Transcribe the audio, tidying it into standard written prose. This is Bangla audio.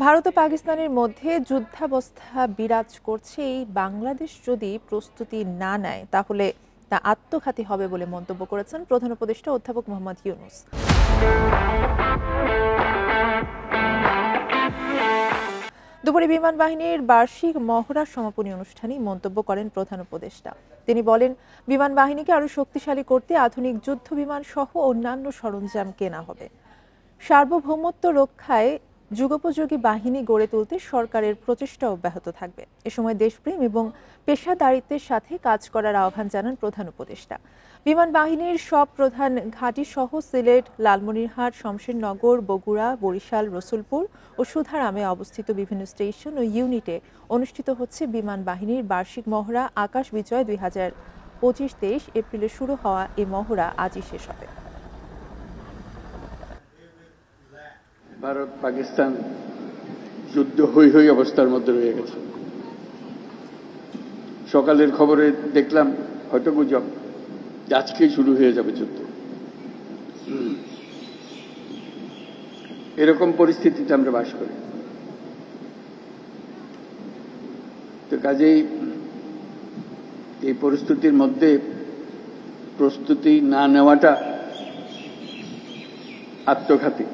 ভারত ও পাকিস্তানের মধ্যে যুদ্ধাবস্থা বিরাজ করছে। এই বাংলাদেশ যদি প্রস্তুতি না নেয় তাহলে তা আত্মঘাতী হবে বলে মন্তব্য করেছেন প্রধান উপদেষ্টা অধ্যাপক মোহাম্মদ ইউনূস। দুপুরে বিমান বাহিনীর বার্ষিক মহড়া সমাপনী অনুষ্ঠানে মন্তব্য করেন প্রধান উপদেষ্টা। তিনি বলেন, বিমান বাহিনীকে আরো শক্তিশালী করতে আধুনিক যুদ্ধ বিমান সহ অন্যান্য সরঞ্জাম কেনা হবে। সার্বভৌমত্ব রক্ষায় যুগোপযোগী বাহিনী গড়ে তুলতে সরকারের প্রচেষ্টা অব্যাহত থাকবে। এ সময় দেশপ্রেম এবং পেশাদারিত্বের সাথে কাজ করার আহ্বান জানান প্রধান উপদেষ্টা। বিমান বাহিনীর সব প্রধান ঘাঁটি সহ সিলেট, লালমনিরহাট, শমশেরনগর, বগুড়া, বরিশাল, রসুলপুর ও সুধারামে অবস্থিত বিভিন্ন স্টেশন ও ইউনিটে অনুষ্ঠিত হচ্ছে বিমান বাহিনীর বার্ষিক মহড়া আকাশ বিজয় 2025-23। এপ্রিলে শুরু হওয়া এ মহড়া আজই শেষ হবে। ভারত পাকিস্তান যুদ্ধ হই হই অবস্থার মধ্যে রয়ে গেছে। সকালের খবরে দেখলাম হয়তো গুজব আজকেই শুরু হয়ে যাবে যুদ্ধ। এরকম পরিস্থিতিতে আমরা বাস করি। তো কাজেই এই পরিস্থিতির মধ্যে প্রস্তুতি না নেওয়াটা আত্মঘাতী।